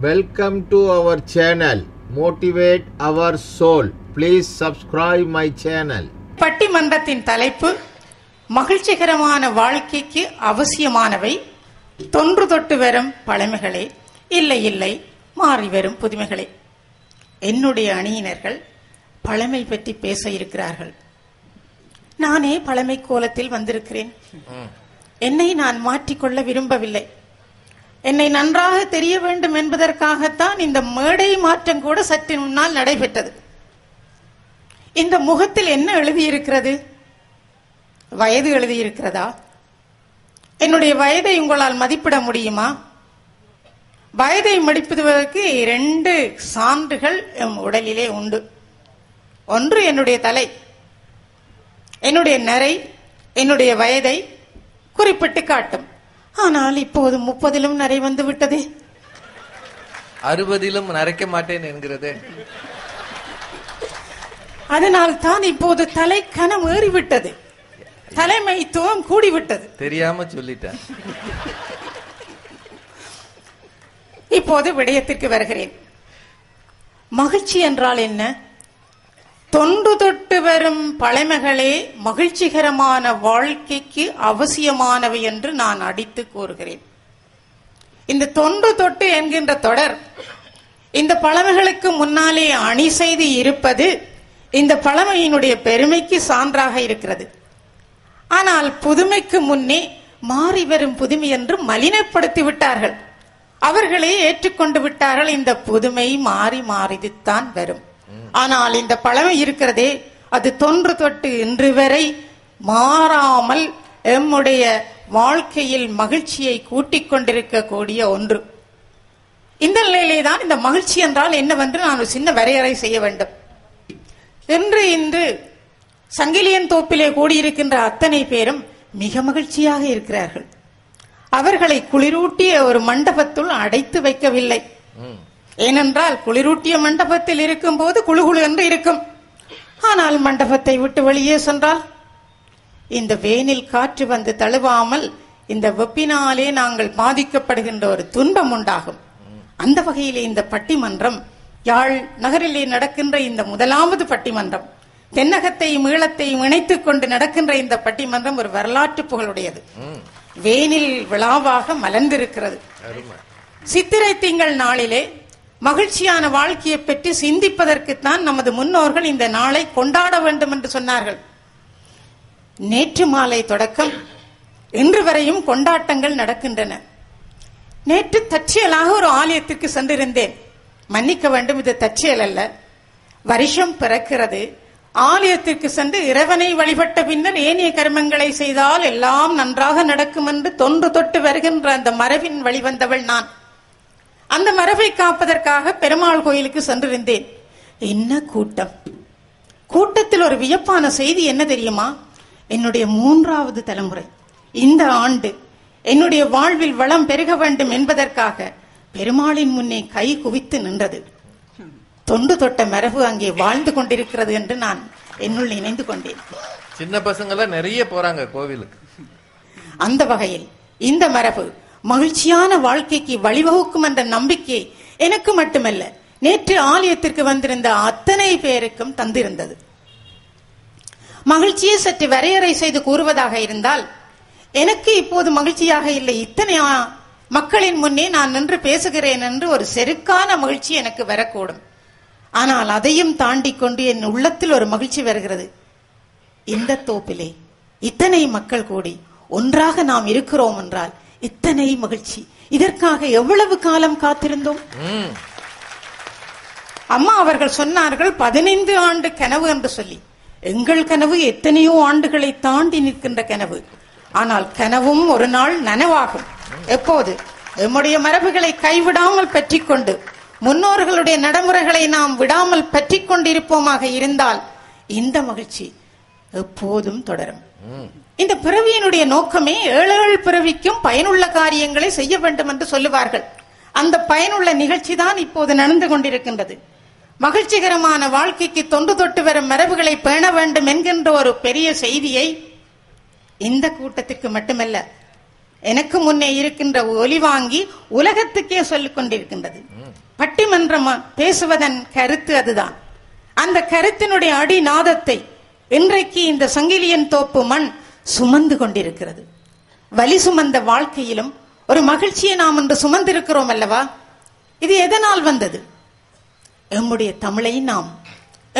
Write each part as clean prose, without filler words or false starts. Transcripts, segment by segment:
Welcome to our channel. Motivate our soul. Please subscribe my channel. பட்டிமன்றத்தின் தலைப்பு மகிழ்ச்சிகரமான வாழ்க்கைக்கு அவசியமானவை தொன்று தொட்டு வரும் பழமைகளே, இல்லை இல்லை மாறி வரும் புதுமைகளே. என்னுடைய அணியினர்கள் பழமை பற்றி பேச இருக்கிறார்கள். நானே பழமை கோலத்தில் வந்திருக்கிறேன். என்னை நான் மாற்றிக்கொள்ள விரும்பவில்லை. என்னை நன்றாக தெரிய வேண்டும் என்பதற்காகத்தான் இந்த மேடை மாற்றம் கூட சற்று முன்னால் நடைபெற்றது. இந்த முகத்தில் என்ன எழுதியிருக்கிறது? வயது எழுதியிருக்கிறதா? என்னுடைய வயதை உங்களால் மதிப்பிட முடியுமா? வயதை மதிப்பிடுவதற்கு 2 சான்றுகள் எம் உடலிலே உண்டு. ஒன்று என்னுடைய தலை, என்னுடைய நரை என்னுடைய வயதை குறிப்பிட்டு காட்டும். ஆனால் இப்போது 30லும் நரை வந்து விட்டதே, 60லும் நரைக்க மாட்டேன் என்கிறது. அதனால் தான் இப்போது தலை கனம் ஏறிவிட்டது, தலைமைத்துவம் கூடிவிட்டது. தெரியாம சொல்லிட்டேன். இப்போது விடயத்திற்கு வருகிறேன். மகிழ்ச்சி என்றால் என்ன? தொன்று தொட்டு வரும் பழமைகளே மகிழ்ச்சிகரமான வாழ்க்கைக்கு அவசியமானவை என்று நான் அடித்து கூறுகிறேன். இந்த தொன்று தொட்டு என்கின்ற தொடர் இந்த பழமைகளுக்கு முன்னாலே அணி செய்து இருப்பது இந்த பழமையினுடைய பெருமைக்கு சான்றாக இருக்கிறது. ஆனால் புதுமைக்கு முன்னே மாறி வரும் புதுமை என்று மலினப்படுத்தி விட்டார்கள். அவர்களே ஏற்றுக்கொண்டு விட்டார்கள், இந்த புதுமை மாறி மாறித்தான் வரும். ஆனால் இந்த பழமை இருக்கிறதே, அது தொன்று தொட்டு இன்று வரை மாறாமல் எம்முடைய வாழ்க்கையில் மகிழ்ச்சியை கூட்டிக் கொண்டிருக்கக்கூடிய ஒன்று. இந்த நிலையிலே தான் இந்த மகிழ்ச்சி என்றால் என்னவென்று நான் ஒரு சின்ன வரையறை செய்ய வேண்டும். இன்று சங்கிலியன் தோப்பிலே கூடியிருக்கின்ற அத்தனை பேரும் மிக மகிழ்ச்சியாக இருக்கிறார்கள். அவர்களை குளிரூட்டிய ஒரு மண்டபத்துள் அடைத்து வைக்கவில்லை. ஏனென்றால் குளிரூட்டிய மண்டபத்தில் இருக்கும் போது குழுகுழு என்று இருக்கும். ஆனால் மண்டபத்தை விட்டு வெளியே சென்றால் இந்த வேனில் காற்று வந்து தழுவாமல் இந்த வெப்பினாலே நாங்கள் பாதிக்கப்படுகின்ற ஒரு துன்பம் உண்டாகும். அந்த வகையிலே இந்த பட்டிமன்றம், யாழ் நகரிலே நடக்கின்ற இந்த முதலாவது பட்டிமன்றம், தென்னகத்தையும் ஈழத்தையும் இணைத்துக் கொண்டு நடக்கின்ற இந்த பட்டிமன்றம் ஒரு வரலாற்று புகழுடையது. வேனில் விழாவாக மலர்ந்திருக்கிறது. சித்திரை திங்கள் நாளிலே மகிழ்ச்சியான வாழ்க்கையை பற்றி சிந்திப்பதற்குத்தான் நமது முன்னோர்கள் இந்த நாளை கொண்டாட வேண்டும் என்று சொன்னார்கள். நேற்று மாலை தொடக்கம் இன்று வரையும் கொண்டாட்டங்கள் நடக்கின்றன. நேற்று தற்செயலாக ஒரு ஆலயத்திற்கு சென்றிருந்தேன். மன்னிக்க வேண்டும், இது தற்செயல் அல்ல. வருஷம் பிறக்கிறது, ஆலயத்திற்கு சென்று இறைவனை வழிபட்ட பின்னர் ஏனைய கர்மங்களை செய்தால் எல்லாம் நன்றாக நடக்கும் என்று தொன்று தொட்டு வருகின்ற அந்த மரபின் வழிவந்தவள் நான். அந்த மரபை காப்பதற்காக பெருமாள் கோயிலுக்கு சென்றிருந்தேன். என்ன கூட்டம்! கூட்டத்தில் ஒரு வியப்பான செய்தி என்ன தெரியுமா? என்னுடைய 3வது தலைமுறை இந்த ஆண்டு என்னுடைய வாழ்வில் வளம் பெருக வேண்டும் என்பதற்காக பெருமாளின் முன்னே கை குவித்து நின்றது. தொண்டு தொட்ட மரபு அங்கே வாழ்ந்து கொண்டிருக்கிறது என்று நான் என்னுள் நினைந்து கொண்டேன். சின்ன பசங்க நிறைய போறாங்க கோவிலுக்கு. அந்த வகையில் இந்த மரபு மகிழ்ச்சியான வாழ்க்கைக்கு வழிவகுக்கும் என்ற நம்பிக்கை எனக்கு மட்டுமல்ல, நேற்று ஆலயத்திற்கு வந்திருந்த அத்தனை பேருக்கும் தந்திருந்தது. மகிழ்ச்சியை சற்று வரையறை செய்து கூறுவதாக இருந்தால், எனக்கு இப்போது மகிழ்ச்சியாக இல்லை, இத்தனை மக்களின் முன்னே நான் நின்று பேசுகிறேன் என்று ஒரு செருக்கான மகிழ்ச்சி எனக்கு வரக்கூடும். ஆனால் அதையும் தாண்டி கொண்டு என் உள்ளத்தில் ஒரு மகிழ்ச்சி வருகிறது. இந்த தோப்பிலே இத்தனை மக்கள் கூடி ஒன்றாக நாம் இருக்கிறோம் என்றால் இத்தனை மகிழ்ச்சி. இதற்காக எவ்வளவு காலம் காத்திருந்தோம்? அம்மா அவர்கள் சொன்னார்கள் 15 ஆண்டு கனவு என்று சொல்லி. எங்கள் கனவு எத்தனையோ ஆண்டுகளை தாண்டி நிற்கின்ற கனவு. ஆனால் கனவும் ஒரு நாள் நனவாகும். எப்போது? நம்முடைய மரபுகளை கைவிடாமல் பற்றி கொண்டு, முன்னோர்களுடைய நடைமுறைகளை நாம் விடாமல் பற்றி கொண்டிருப்போமாக இருந்தால் இந்த மகிழ்ச்சி எப்போதும் தொடரும். இந்த பிறவியினுடைய நோக்கமே 7 பிறவிக்கும் பயனுள்ள காரியங்களை செய்ய வேண்டும் என்று சொல்லுவார்கள். அந்த பயனுள்ள நிகழ்ச்சி தான் இப்போது நடந்து கொண்டிருக்கின்றது. மகிழ்ச்சிகரமான வாழ்க்கைக்கு தொன்று தொட்டு வரும் மரபுகளை பேண வேண்டும் என்கின்ற ஒரு பெரிய செய்தியை இந்த கூட்டத்திற்கு மட்டுமல்ல, எனக்கு முன்னே இருக்கின்ற ஒலி வாங்கி உலகத்துக்கே சொல்லிக் கொண்டிருக்கின்றது. பட்டிமன்றம் பேசுவதன் கருத்து அதுதான். அந்த கருத்தினுடைய அடிநாதத்தை இன்றைக்கு இந்த சங்கிலியன் தோப்பு மண் சுமந்து கொண்டிருக்கிறது. வலி சுமந்த வாழ்க்கையிலும் ஒரு மகிழ்ச்சியை நாம் இன்று சுமந்திருக்கிறோம் அல்லவா? இது எதனால் வந்தது? எம்முடைய தமிழை நாம்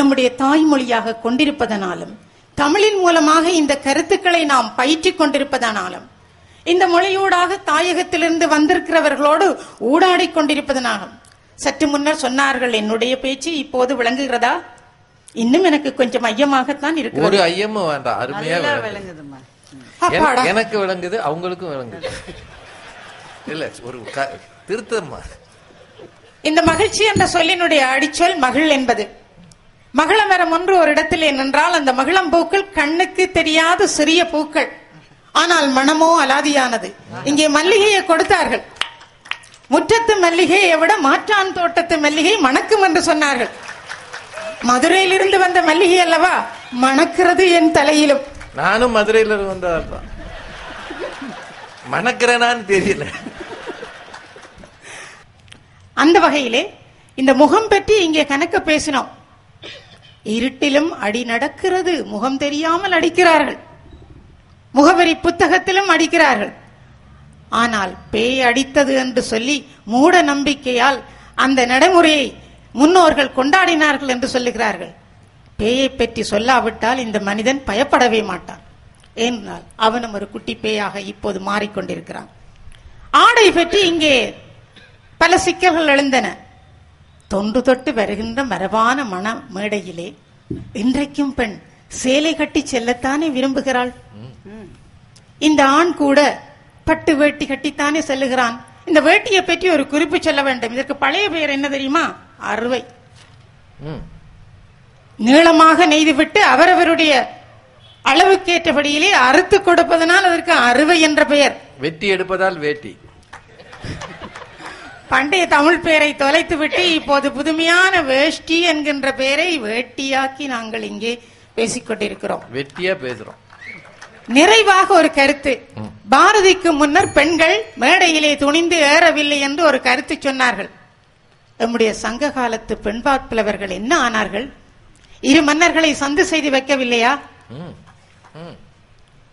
எம்முடைய தாய்மொழியாக கொண்டிருப்பதனாலும், தமிழின் மூலமாக இந்த கருத்துக்களை நாம் பயிற்றிக் கொண்டிருப்பதனாலும், இந்த மொழியூடாக தாயகத்திலிருந்து வந்திருக்கிறவர்களோடு ஊடாடி கொண்டிருப்பதனாலும். சற்று முன்னர் சொன்னார்கள், என்னுடைய பேச்சு இப்போது விளங்குகிறதா? இன்னும் எனக்கு கொஞ்சம் ஐயமாகத்தான் இருக்கு. ஒரு ஐயமும் வேண்டாம், அருமையா விளங்குதுமா. எனக்கு விளங்குது, அவங்களுக்கும் விளங்குது. இல்ல ஒரு திருத்தமா. இந்த மகிழ்ச்சி என்ற சொல்லினுடைய அடிச்சொல் மகிழ் என்பது. மகிழமரம் ஒன்று ஒரு இடத்திலே நின்றால் அந்த மகிழம் பூக்கள் கண்ணுக்கு தெரியாத சிறிய பூக்கள், ஆனால் மனமோ அலாதியானது. இங்கே மல்லிகையை கொடுத்தார்கள். முற்றத்து மல்லிகையை விட மாற்றான் தோட்டத்து மல்லிகை மணக்கும் என்று சொன்னார்கள். மதுரையிலிருந்து வந்த மல்லிகை அல்லவா, மணக்கிறது என் தலையிலும். நானும் மதுரையில வந்த மணக்கிறேனான்னு தெரியல. அந்த வகையிலே இந்த முகம் பற்றி இங்கே கணக்க பேசினோம். இருட்டிலும் அடி நடக்கிறது, முகம் தெரியாமல் அடிக்கிறார்கள். முகவரி புத்தகத்திலும் அடிக்கிறார்கள். ஆனால் பேய் அடித்தது என்று சொல்லி மூட நம்பிக்கையால் அந்த நடைமுறையை முன்னோர்கள் கொண்டாடினார்கள் என்று சொல்லுகிறார்கள். பேயை பற்றி சொல்லாவிட்டால் இந்த மனிதன் பயப்படவே மாட்டான். ஏனென்றால் அவனும் ஒரு குட்டி பேயாக இப்போது மாறிக்கொண்டிருக்கிறான். ஆடை பற்றி இங்கே பல சிக்கல்கள் எழுந்தன. தொன்று தொட்டு வருகின்ற மரபான மன மேடையிலே இன்றைக்கும் பெண் சேலை கட்டி செல்லத்தானே விரும்புகிறாள். இந்த ஆண் கூட பட்டு வேட்டி கட்டித்தானே செல்லுகிறான். இந்த வேட்டியை பற்றி ஒரு குறிப்பு சொல்ல வேண்டும். இதற்கு பழைய பெயர் என்ன தெரியுமா? அறுவை. நீளமாக நெய்துவிட்டு அவரவருடைய அளவுக்கேற்றபடியிலே அறுத்து கொடுப்பதனால் அதற்கு அறுவை என்ற பெயர். வெட்டி எடுப்பதால் வேட்டி. பண்டைய தமிழ் பெயரை தொலைத்து விட்டு இப்போது புதுமையான வேஷ்டி என்கின்ற பெயரை வேட்டியாக்கி நாங்கள் இங்கே பேசிக்கொண்டிருக்கிறோம். வெட்டியா பேசுறோம். நிறைவாக ஒரு கருத்து. பாரதிக்கு முன்னர் பெண்கள் மேடையிலே துணிந்து ஏறவில்லை என்று ஒரு கருத்து சொன்னார்கள். நம்முடைய சங்க காலத்து பெண்பாற் புலவர்கள் என்ன ஆனார்கள்? இரு மன்னர்களை சந்து செய்து வைக்கவில்லையா?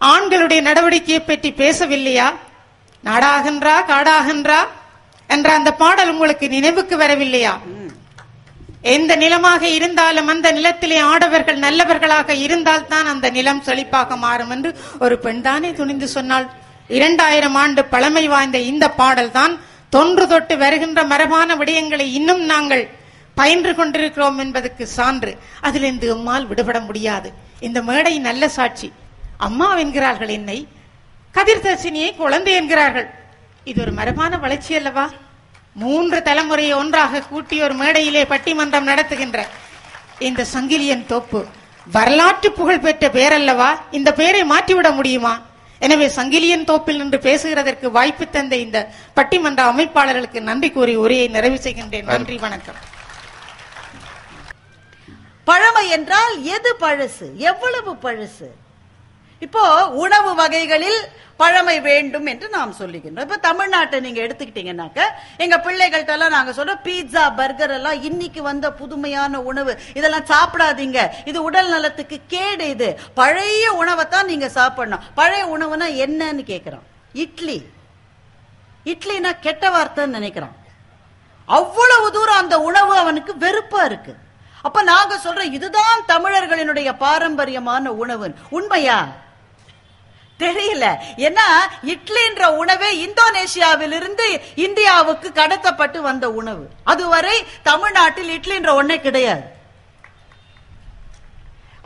ஆண்களுடைய நடவடிக்கையை பற்றி பேசவில்லையா? நாடாகின்றா காடாகின்றா என்ற அந்த பாடல் உங்களுக்கு நினைவுக்கு வரவில்லையா? எந்த நிலமாக இருந்தாலும் அந்த நிலத்திலே ஆடவர்கள் நல்லவர்களாக இருந்தால் தான் அந்த நிலம் செழிப்பாக மாறும் என்று ஒரு பெண் தானே துணிந்து சொன்னாள். 2000 ஆண்டு பழமை வாய்ந்த இந்த பாடல் தான் தொன்று தொட்டு வருகின்ற மரபான விடயங்களை இன்னும் நாங்கள் பயின்று கொண்டிருக்கிறோம் என்பதற்கு சான்று. அதிலிருந்து எம்மால் விடுபட முடியாது. இந்த மேடை நல்ல சாட்சி. அம்மா என்கிறார்கள் என்னை, கதிர்தர்சினியை குழந்தை என்கிறார்கள். இது ஒரு மரபான வளர்ச்சி அல்லவா? 3 தலைமுறையை ஒன்றாக கூட்டி ஒரு மேடையிலே பட்டிமன்றம் நடத்துகின்ற இந்த சங்கிலியன் தோப்பு வரலாற்று புகழ் பெற்ற பெயரல்லவா? இந்த பெயரை மாற்றிவிட முடியுமா? எனவே சங்கிலியன் தோப்பில் நின்று பேசுகிறதற்கு வாய்ப்பு தந்த இந்த பட்டிமன்ற அமைப்பாளர்களுக்கு நன்றி கூறி உரையை நிறைவு செய்கின்றேன். நன்றி, வணக்கம். பழமை என்றால் எது பழசு, எவ்வளவு பழசு? இப்போ உணவு வகைகளில் பழமை வேண்டும் என்று நாம் சொல்லுகின்றோம். இப்ப தமிழ்நாட்டை நீங்க எடுத்துக்கிட்டீங்கன்னாக்க, எங்க பிள்ளைகள்ட்ட எல்லாம் நாங்க சொல்றோம், பீட்சா பர்கர் எல்லாம் இன்னைக்கு வந்த புதுமையான உணவு, இதெல்லாம் சாப்பிடாதீங்க, இது உடல் நலத்துக்கு கேடு, இது பழைய உணவைத்தான் நீங்க சாப்பிடணும். பழைய உணவுனா என்னன்னு கேட்கிறோம். இட்லி, இட்லினா கெட்ட வார்த்தைன்னு நினைக்கிறான். அவ்வளவு தூரம் அந்த உணவு அவனுக்கு வெறுப்பா இருக்கு. அப்ப நாங்க சொல்றோம், இதுதான் தமிழர்களினுடைய பாரம்பரியமான உணவு. உண்மையா? தெரியல. ஏன்னா இட்லின்ற உணவே இந்தோனேஷியாவிலிருந்து இந்தியாவுக்கு கடத்தப்பட்டு வந்த உணவு. அதுவரை தமிழ்நாட்டில் இட்லின்ற ஒண்ணே கிடையாது.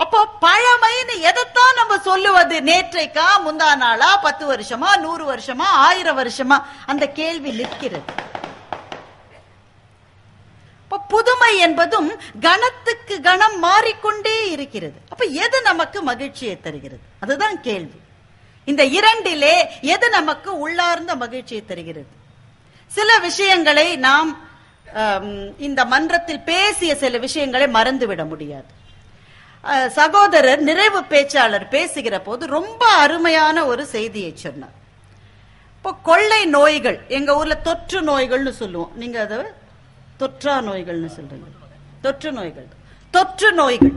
அப்போ பழமைன்னு எதைத்தான் நம்ம சொல்லுவது? நேற்றைக்கா, முந்தா நாளா, 10 வருஷமா, 100 வருஷமா, 1000 வருஷமா? அந்த கேள்வி நிற்கிறது. புதுமை என்பதும் கணத்துக்கு கணம் மாறிக்கொண்டே இருக்கிறது. அப்ப எது நமக்கு மகிழ்ச்சியை தருகிறது? அதுதான் கேள்வி. இந்த இரண்டிலே எது நமக்கு உள்ளார்ந்த மகிழ்ச்சியை தருகிறது? சில விஷயங்களை நாம் இந்த மன்றத்தில் பேசிய சில விஷயங்களை மறந்துவிட முடியாது. சகோதரர் நிறைவு பேச்சாளர் பேசுகிற போது ரொம்ப அருமையான ஒரு செய்தியை சொன்னார். இப்போ கொள்ளை நோய்கள் எங்க ஊர்ல தொற்று நோய்கள்னு சொல்லுவோம், நீங்க அதை தொற்றா நோய்கள்னு சொல்றீங்க. தொற்று நோய்கள், தொற்று நோய்கள்,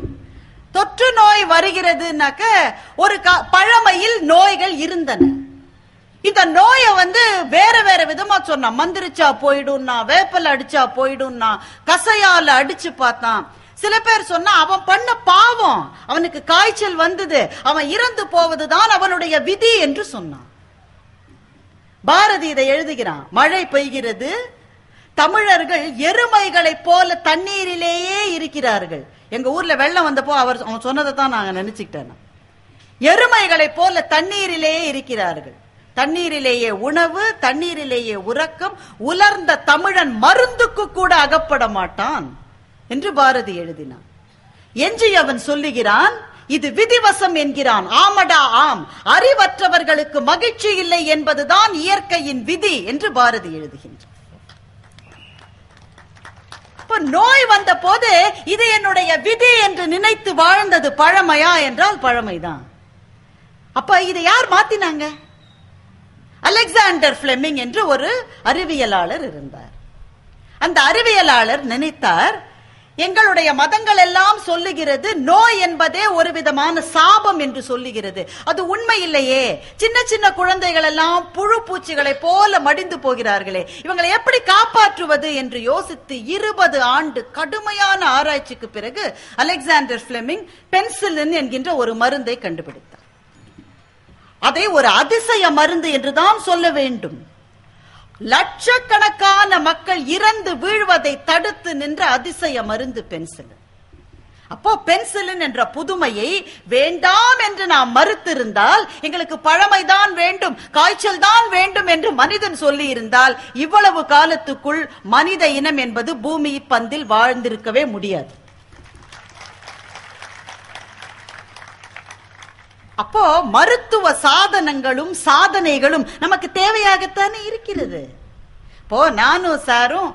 தொற்று நோய் வருகிறதுனாக்க ஒரு பழமையில் நோய்கள் இருந்தன. இந்த நோயை வேற வேற விதமா சொன்னா, மந்திரிச்சா போயிடும்னா, வேப்பல அடிச்சா போயிடும்னா, கசையால அடிச்சு பார்த்தான். சில பேர் சொன்னா அவன் பண்ண பாவம், அவனுக்கு காய்ச்சல் வந்தது, அவன் இறந்து போவதுதான் அவனுடைய விதி என்று சொன்னான். பாரதி இதை எழுதுகிறான். மழை பெய்கிறது, தமிழர்கள் எருமைகளை போல தண்ணீரிலேயே இருக்கிறார்கள். எங்க ஊர்ல வெள்ளம் வந்தப்போ அவன் சொன்னதை தான் நாங்க நினைச்சுக்கிட்டேன். எருமைகளை போல தண்ணீரிலேயே இருக்கிறார்கள், தண்ணீரிலேயே உணவு, தண்ணீரிலேயே உறக்கம், உலர்ந்த தமிழன் மருந்துக்கு கூட அகப்பட மாட்டான் என்று பாரதி எழுதினான். எஞ்சி அவன் சொல்லுகிறான், இது விதிவசம் என்கிறான். ஆமடா ஆம், அறிவற்றவர்களுக்கு மகிழ்ச்சி இல்லை என்பதுதான் இயற்கையின் விதி என்று பாரதி எழுதுகின்றான். நோய் வந்த போது இது என்னுடைய விதி என்று நினைத்து வாழ்ந்தது பழமையா என்றால் பழமைதான். அப்ப இதை யார் மாத்தினாங்க? அலெக்சாண்டர் பிளெமிங் என்று ஒரு அறிவியலாளர் இருந்தார். அந்த அறிவியலாளர் நினைத்தார், எங்களுடைய மதங்கள் எல்லாம் சொல்லுகிறது நோய் என்பதே ஒரு விதமான சாபம் என்று சொல்லுகிறது. அது உண்மை இல்லையே. சின்ன சின்ன குழந்தைகள் எல்லாம் புழு பூச்சிகளை போல மடிந்து போகிறார்களே, இவங்களை எப்படி காப்பாற்றுவது என்று யோசித்து 20 ஆண்டு கடுமையான ஆராய்ச்சிக்கு பிறகு அலெக்சாண்டர் பிளெமிங் பென்சிலின் என்கின்ற ஒரு மருந்தை கண்டுபிடித்தார். அதை ஒரு அதிசய மருந்து என்றுதான் சொல்ல வேண்டும். லட்சக்கணக்கான மக்கள் இறந்து வீழ்வதை தடுத்து நின்ற அதிசய மருந்து பென்சிலின். அப்போ பென்சிலின் என்ற புதுமையை வேண்டாம் என்று நாம் மறுத்திருந்தால், எங்களுக்கு பழமைதான் வேண்டும், காய்ச்சல் தான் வேண்டும் என்று மனிதன் சொல்லி இருந்தால், இவ்வளவு காலத்துக்குள் மனித இனம் என்பது பூமி பந்தில் வாழ்ந்திருக்கவே முடியாது. அப்போ மருத்துவ சாதனங்களும் சாதனைகளும் நமக்கு தேவையாகத்தானே இருக்கிறது. இப்போ நானும் சாரும்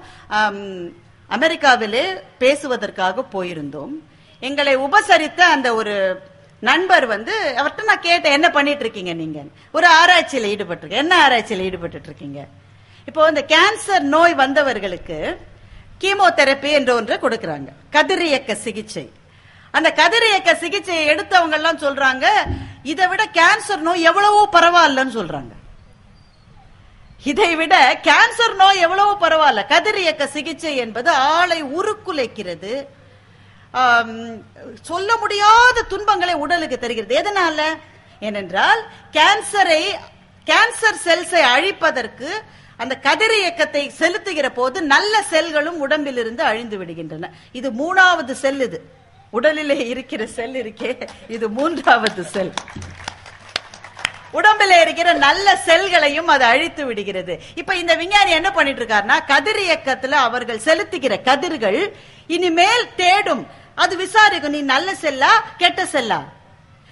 அமெரிக்காவிலே பேசுவதற்காக போயிருந்தோம். எங்களை உபசரித்த அந்த ஒரு நண்பர் அவர்கிட்ட நான் கேட்டேன், என்ன பண்ணிட்டு இருக்கீங்க நீங்க? ஒரு ஆராய்ச்சியில் ஈடுபட்டிருக்கேன். என்ன ஆராய்ச்சியில் ஈடுபட்டு இருக்கீங்க? இப்போ இந்த கேன்சர் நோய் வந்தவர்களுக்கு கீமோதெரப்பி என்ற ஒன்றை கொடுக்கறாங்க, கதிரியக்க சிகிச்சை. அந்த கதிரியக்க சிகிச்சையை எடுத்தவங்க எல்லாம் சொல்றாங்க, இதை விட கேன்சர் நோய் எவ்வளவோ பரவாயில்லன்னு சொல்றாங்க. இதை விட கேன்சர் நோய் எவ்வளவோ பரவாயில்ல. கதிரியக்க சிகிச்சை என்பது ஆளை உருக்குலைக்கிறது, சொல்ல முடியாத துன்பங்களை உடலுக்கு தருகிறது. எதனால? ஏனென்றால் கேன்சர் செல்ஸை அழிப்பதற்கு அந்த கதிரியக்கத்தை செலுத்துகிற போது நல்ல செல்களும் உடம்பில் இருந்து அழிந்து விடுகின்றன. இது 3வது செல். இது உடலிலே இருக்கிற செல் இருக்கே, இது 3வது செல். உடம்பிலே இருக்கிற நல்ல செல்களையும் அது அழித்து விடுகிறது. இப்ப இந்த விஞ்ஞானி என்ன பண்ணிட்டு இருக்காருன்னா, கதிரியக்கத்துல அவர்கள் செலுத்துகிற கதிர்கள் இனிமேல் தேடும், அது விசாரிக்கும், நீ நல்ல செல்லா கெட்ட செல்லா,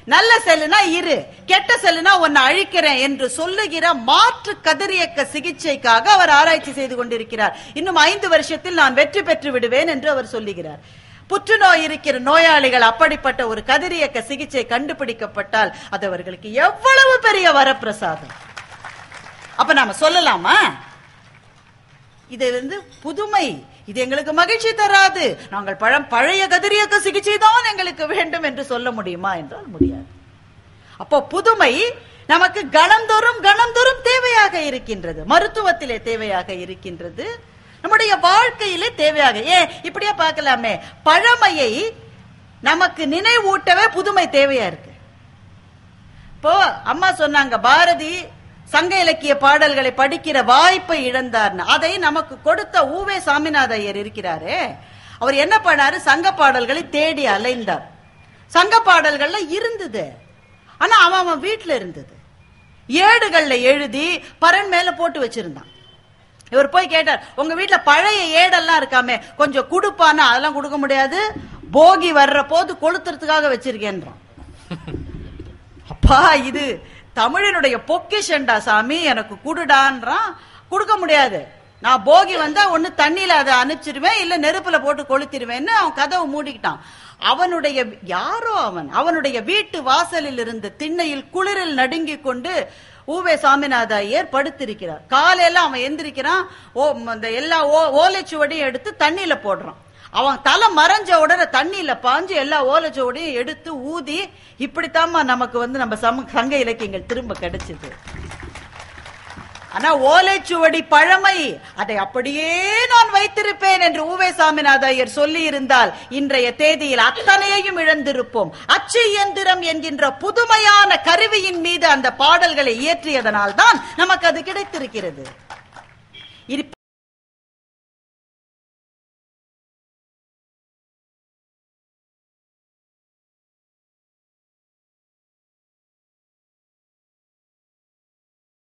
நல்ல செல்லுனா இரு, கெட்ட செல்லுனா உன்னை அழிக்கிறேன் என்று சொல்லுகிற மாற்று கதிரியக்க சிகிச்சைக்காக அவர் ஆராய்ச்சி செய்து கொண்டிருக்கிறார். இன்னும் 5 வருஷத்தில் நான் வெற்றி பெற்று விடுவேன் என்று அவர் சொல்லுகிறார். புற்றுநோய் இருக்கிற நோயாளிகள் அப்படிப்பட்ட ஒரு கதிரியக்க சிகிச்சை கண்டுபிடிக்கப்பட்டால் அது அவர்களுக்கு எவ்வளவு பெரிய வரப்பிரசாதம். அப்ப நாம சொல்லலாமா, இது புதுமை, இது எங்களுக்கு மகிழ்ச்சி தராது, நாங்கள் பழைய கதிரியக்க சிகிச்சை தான் எங்களுக்கு வேண்டும் என்று சொல்ல முடியுமா என்றால் முடியாது. அப்போ புதுமை நமக்கு கணந்தோறும் தேவையாக இருக்கின்றது, மருத்துவத்திலே தேவையாக இருக்கின்றது, நம்முடைய வாழ்க்கையிலே தேவையாக. இப்படியே பார்க்கலாமே, பழமையை நமக்கு நினைவூட்டவே புதுமை தேவையா இருக்கு. இப்போ அம்மா சொன்னாங்க, பாரதி சங்க இலக்கிய பாடல்களை படிக்கிற வாய்ப்பை இழந்தார்னு. அதை நமக்கு கொடுத்த ஊவே சாமிநாத ஐயர் இருக்கிறாரே, அவர் என்ன பண்ணாரு, சங்க பாடல்களை தேடி அலைந்தார். சங்க பாடல்கள்ல இருந்தது, ஆனா அவன் வீட்டுல இருந்தது, ஏடுகள்ல எழுதி பரன் மேல போட்டு வச்சிருந்தான். இவர் போய் கேட்டார், உங்க வீட்டுல பழைய ஏடெல்லாம் இருக்காமே கொஞ்சம் கொடுப்பானா? அதெல்லாம் கொடுக்க முடியாது, போகி வர்ற போது கொளுத்துறதுக்காக வச்சிருக்கேன்றான். அப்பா, இது தமிழனுடைய பொக்கிஷன்டா சாமி, எனக்கு குடுடான்றான். கொடுக்க முடியாது, நான் போகி வந்தா ஒண்ணு தண்ணியில அதை அனுப்பிச்சிருவேன், இல்ல நெருப்புல போட்டு கொளுத்திடுவேன்னு அவன் கதவை மூடிக்கிட்டான். அவனுடைய வீட்டு வாசலில் இருந்து திண்ணையில் குளிரில் நடுங்கிக் கொண்டு ஊவே சாமிநாத ஐயர் படுத்திருக்கிறார். காலையில அவன் எந்திரிக்கிறான், எல்லா ஓலைச்சுவடியும் எடுத்து தண்ணியில போடுறான். அவன் தலை மறைஞ்ச உடனே தண்ணியில பாஞ்சு எல்லா ஓலைச்சுவடியும் எடுத்து ஊதி, இப்படித்தாம்மா நமக்கு நம்ம சங்க இலக்கியங்கள் திரும்ப கிடைச்சது. ஆனா ஓலைச்சுவடி பழமை, அதை அப்படியே நான் வைத்திருப்பேன் என்று ஊவே சாமிநாத ஐயர் சொல்லி இருந்தால் இன்றைய தேதியில் அத்தனையையும் இழந்திருப்போம். அச்சு இயந்திரம் என்கின்ற புதுமையான கருவியின் மீது அந்த பாடல்களை இயற்றியதனால் தான் நமக்கு அது கிடைத்திருக்கிறது.